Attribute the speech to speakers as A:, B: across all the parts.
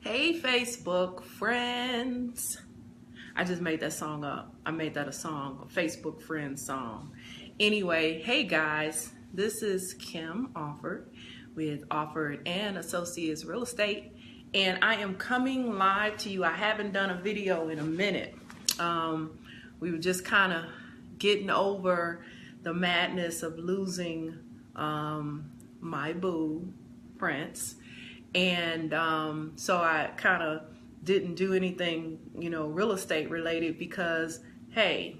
A: Hey, Facebook friends. I just made that song up. I made that a song, a Facebook friends song. Anyway, hey guys, this is Kim Offord with Offord and Associates Real Estate, and I am coming live to you. I haven't done a video in a minute. We were just kind of getting over the madness of losing my boo, Prince. And so I kind of didn't do anything, real estate related because, hey,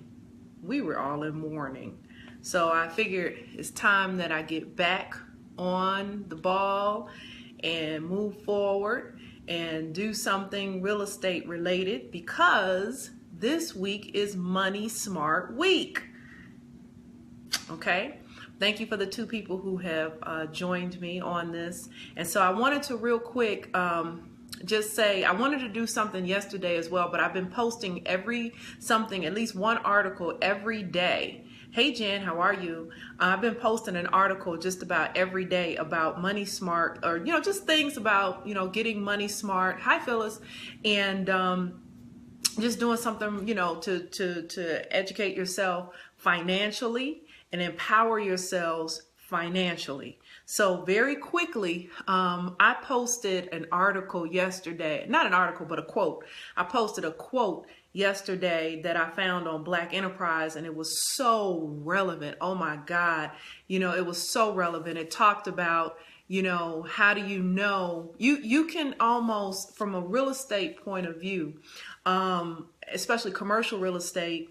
A: we were all in mourning. So I figured it's time that I get back on the ball and move forward and do something real estate related because this week is Money Smart Week. Okay? Thank you for the 2 people who have joined me on this. And so I wanted to real quick just say, I wanted to do something yesterday as well, but I've been posting at least one article every day. Hey Jen, how are you? I've been posting an article just about every day about Money Smart, or just things about getting money smart. Hi Phyllis. And just doing something to educate yourself financially and empower yourselves financially. So very quickly, I posted an article yesterday, not an article, but a quote. I posted a quote yesterday that I found on Black Enterprise, and it was so relevant. Oh my God. It was so relevant. It talked about, how do you know, you can almost, from a real estate point of view, especially commercial real estate,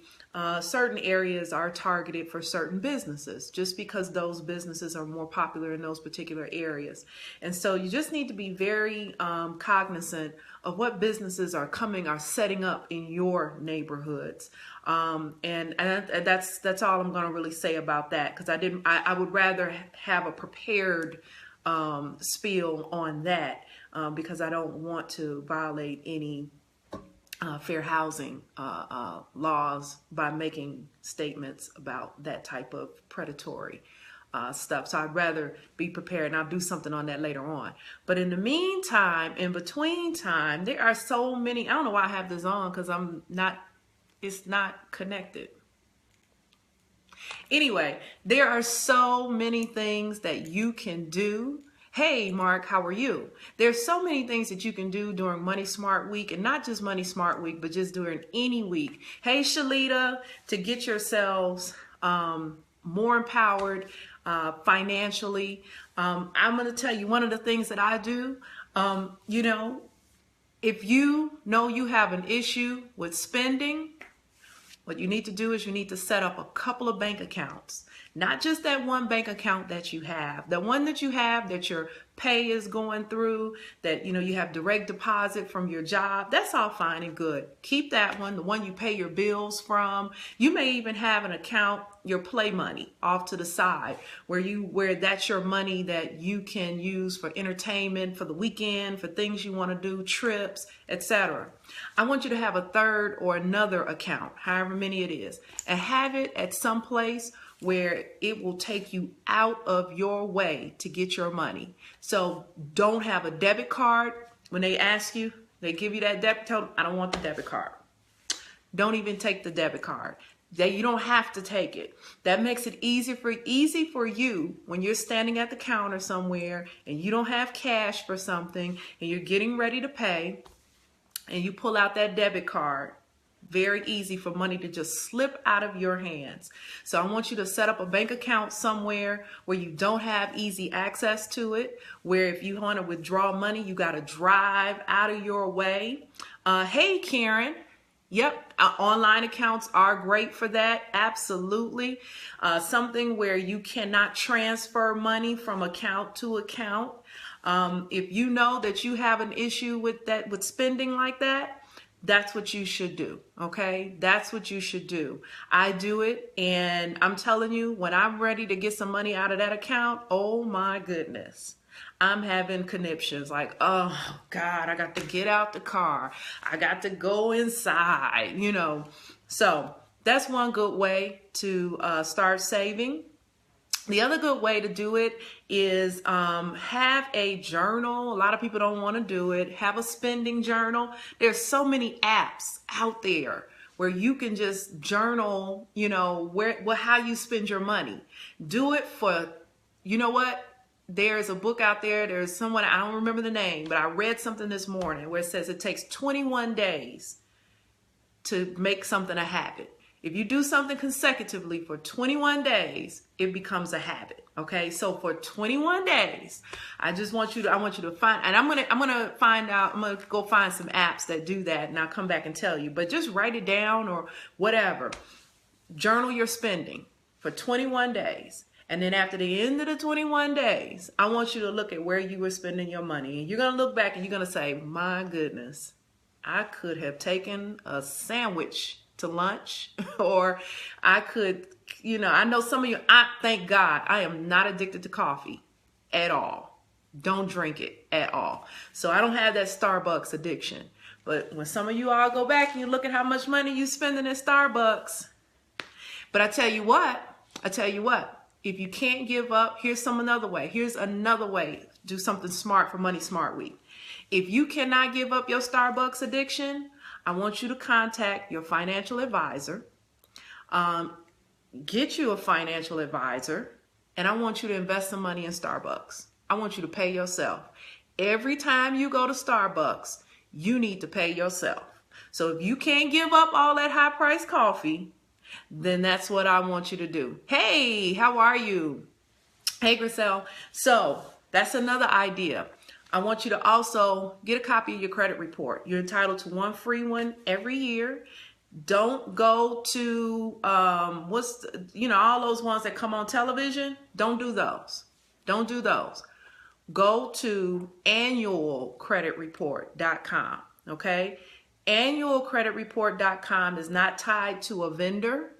A: certain areas are targeted for certain businesses just because those businesses are more popular in those particular areas. And so you just need to be very cognizant of what businesses are setting up in your neighborhoods. And that's all I'm going to really say about that, because I would rather have a prepared spiel on that because I don't want to violate any fair housing laws by making statements about that type of predatory stuff. So I'd rather be prepared, and I'll do something on that later on. But in the meantime, in between time, there are so many. I don't know why I have this on, because it's not connected. Anyway, there are so many things that you can do. Hey, Mark, how are you? There's so many things that you can do during Money Smart Week, and not just Money Smart Week, but just during any week. Hey, Shalita, to get yourselves more empowered financially. I'm going to tell you one of the things that I do. If you know you have an issue with spending, what you need to do is you need to set up a couple of bank accounts. Not just that one bank account that you have. The one that you have that your pay is going through, that you have direct deposit from your job. That's all fine and good. Keep that one, the one you pay your bills from. You may even have an account, your play money, off to the side, where that's your money that you can use for entertainment, for the weekend, for things you want to do, trips, etc. I want you to have a third or another account, however many it is, and have it at some place where it will take you out of your way to get your money. So don't have a debit card. When they ask you, they give you that debit, tell them, I don't want the debit card. Don't even take the debit card. You don't have to take it. That makes it easy for you when you're standing at the counter somewhere and you don't have cash for something and you're getting ready to pay and you pull out that debit card. Very easy for money to just slip out of your hands. So I want you to set up a bank account somewhere where you don't have easy access to it, where if you want to withdraw money, you got to drive out of your way. Hey, Karen. Yep, online accounts are great for that. Absolutely. Something where you cannot transfer money from account to account. If you know that you have an issue with spending like that, that's what you should do, okay? That's what you should do. I do it, and I'm telling you, when I'm ready to get some money out of that account, oh my goodness, I'm having conniptions like, oh God, I got to get out the car. I got to go inside, So that's one good way to start saving. The other good way to do it is have a journal. A lot of people don't want to do it. Have a spending journal. There's so many apps out there where you can just journal, you know, how you spend your money. Do it for, you know what? There's a book out there. There's someone, I don't remember the name, but I read something this morning where it says it takes 21 days to make something a habit. If you do something consecutively for 21 days, it becomes a habit. Okay. So for 21 days, I want you to find, and I'm going to go find some apps that do that, and I'll come back and tell you, but just write it down or whatever. Journal your spending for 21 days. And then after the end of the 21 days, I want you to look at where you were spending your money. And you're going to look back and you're going to say, my goodness, I could have taken a sandwich to lunch, or I could, you know, I know some of you, thank God, I am not addicted to coffee at all. Don't drink it at all. So I don't have that Starbucks addiction. But when some of you all go back and you look at how much money you spending at Starbucks, but I tell you what, if you can't give up, here's another way. Do something smart for Money Smart Week. If you cannot give up your Starbucks addiction, I want you to contact your financial advisor. Get you a financial advisor, and I want you to invest some money in Starbucks. I want you to pay yourself. Every time you go to Starbucks, you need to pay yourself. So if you can't give up all that high-priced coffee, then that's what I want you to do. Hey, how are you? Hey, Griselle. So that's another idea. I want you to also get a copy of your credit report. You're entitled to one free one every year. Don't go to, all those ones that come on television. Don't do those. Don't do those. Go to annualcreditreport.com. Okay. Annualcreditreport.com is not tied to a vendor,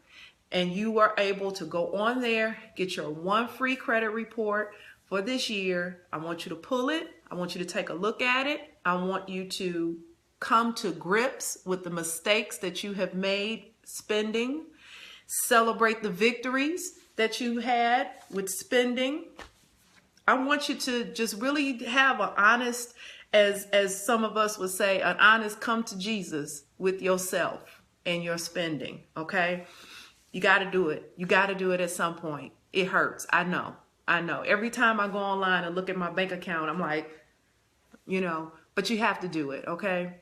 A: and you are able to go on there, get your one free credit report for this year. I want you to pull it. I want you to take a look at it. I want you to come to grips with the mistakes that you have made spending. Celebrate the victories that you had with spending. I want you to just really have an honest, as some of us would say, an honest come to Jesus with yourself and your spending, okay? You got to do it. You got to do it at some point. It hurts. I know. Every time I go online and look at my bank account, I'm like, but you have to do it, okay?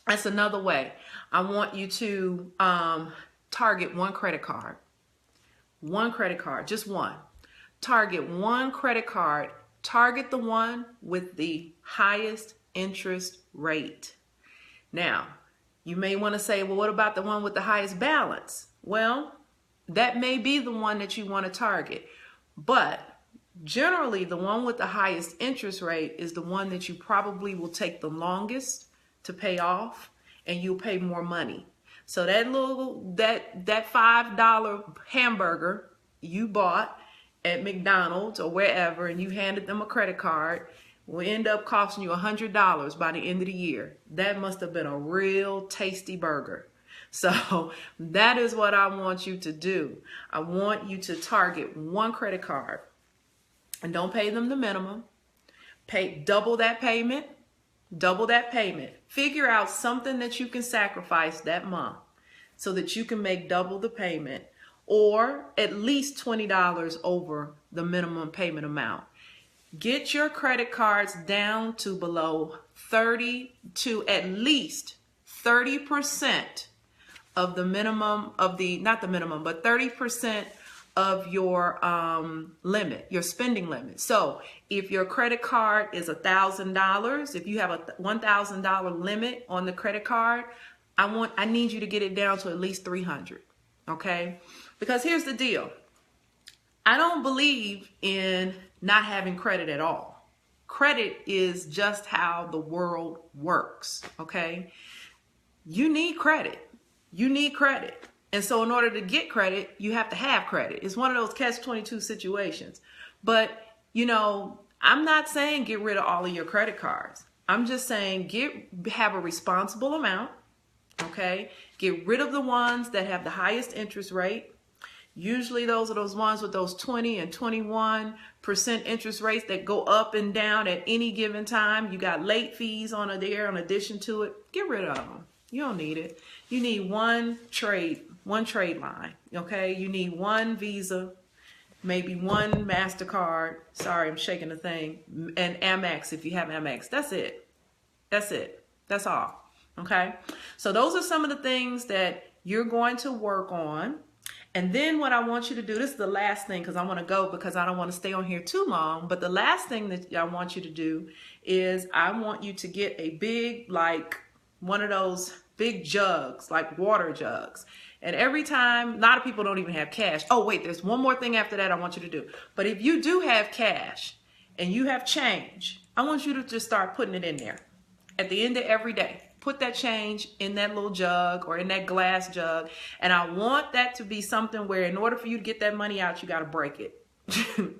A: That's another way. I want you to target one credit card. One credit card, just one. Target one credit card. Target the one with the highest interest rate. Now, you may want to say, well, what about the one with the highest balance? Well, that may be the one that you want to target. But generally, the one with the highest interest rate is the one that you probably will take the longest to pay off, and you'll pay more money. So that $5 hamburger you bought at McDonald's or wherever, and you handed them a credit card, will end up costing you $100 by the end of the year. That must have been a real tasty burger. So that is what I want you to do. I want you to target one credit card, and don't pay them the minimum. Pay double that payment. Figure out something that you can sacrifice that month so that you can make double the payment, or at least $20 over the minimum payment amount. Get your credit cards down to below 30% of the minimum of the, not the minimum, but 30% of your limit, your spending limit. So if your credit card is $1,000, if you have a $1,000 limit on the credit card, I need you to get it down to at least $300. Okay? Because here's the deal. I don't believe in not having credit at all. Credit is just how the world works. Okay? You need credit. And so in order to get credit, you have to have credit. It's one of those catch-22 situations. But, I'm not saying get rid of all of your credit cards. I'm just saying have a responsible amount, okay? Get rid of the ones that have the highest interest rate. Usually those are those ones with those 20 and 21% interest rates that go up and down at any given time. You got late fees on there in addition to it. Get rid of them. You don't need it. You need one trade line, okay? You need one Visa, maybe one MasterCard. Sorry, I'm shaking the thing. And Amex if you have Amex. That's it. That's it. That's all, okay? So those are some of the things that you're going to work on. And then what I want you to do, this is the last thing because I want to go because I don't want to stay on here too long. But the last thing that I want you to do is I want you to get a big, like one of those big jugs, like water jugs. And every time, a lot of people don't even have cash. Oh, wait, there's one more thing after that I want you to do. But if you do have cash and you have change, I want you to just start putting it in there at the end of every day. Put that change in that little jug or in that glass jug. And I want that to be something where in order for you to get that money out, you got to break it.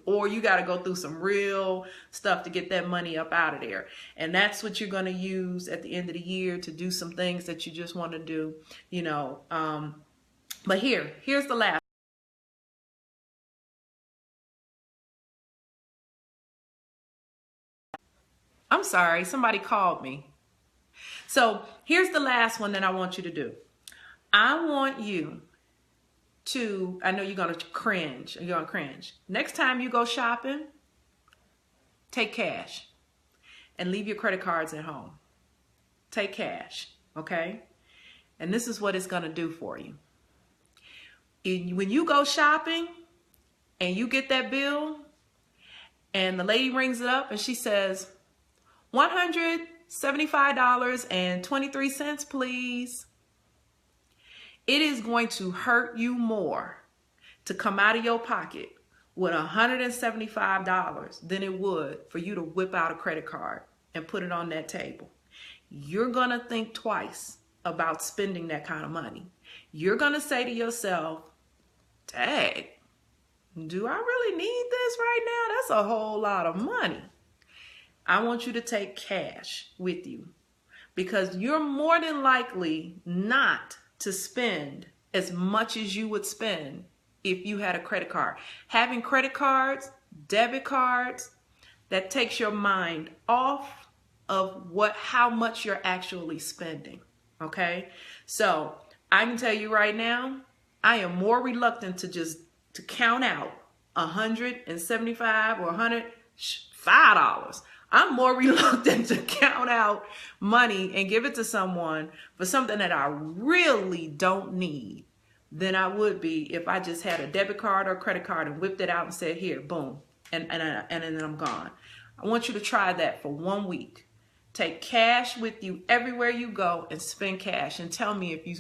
A: Or you got to go through some real stuff to get that money up out of there. And that's what you're going to use at the end of the year to do some things that you just want to do, you know. But here's the last. I'm sorry, somebody called me. So here's the last one that I want you to do. I want you to, I know you're going to cringe. You're going to cringe. Next time you go shopping, take cash and leave your credit cards at home. Take cash, okay? And this is what it's going to do for you. When you go shopping and you get that bill and the lady rings it up and she says, $175.23, please. It is going to hurt you more to come out of your pocket with $175 than it would for you to whip out a credit card and put it on that table. You're going to think twice about spending that kind of money. You're going to say to yourself, dang, do I really need this right now? That's a whole lot of money. I want you to take cash with you because you're more than likely not to spend as much as you would spend if you had a credit card. Having credit cards, debit cards, that takes your mind off of how much you're actually spending, okay? So I can tell you right now, I am more reluctant to count out $175 or $105. I'm more reluctant to count out money and give it to someone for something that I really don't need than I would be if I just had a debit card or a credit card and whipped it out and said, here, boom, and then I'm gone. I want you to try that for 1 week. Take cash with you everywhere you go and spend cash and tell me if you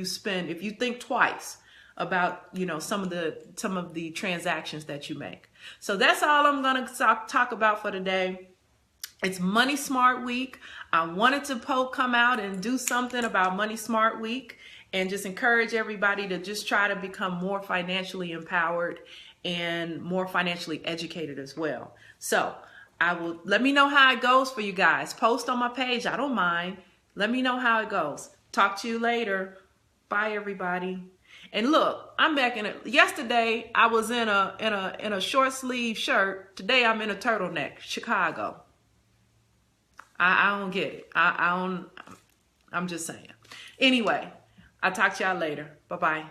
A: spend, if you think twice about, you know, some of the transactions that you make. So that's all I'm going to talk about for today. It's Money Smart Week. I wanted to come out and do something about Money Smart Week and just encourage everybody to just try to become more financially empowered and more financially educated as well. So let me know how it goes for you guys. Post on my page. I don't mind. Let me know how it goes. Talk to you later. Bye, everybody. And look, I'm back in it. Yesterday, I was in a short sleeve shirt. Today, I'm in a turtleneck. Chicago. I don't get it. I'm just saying. Anyway, I'll talk to y'all later. Bye-bye.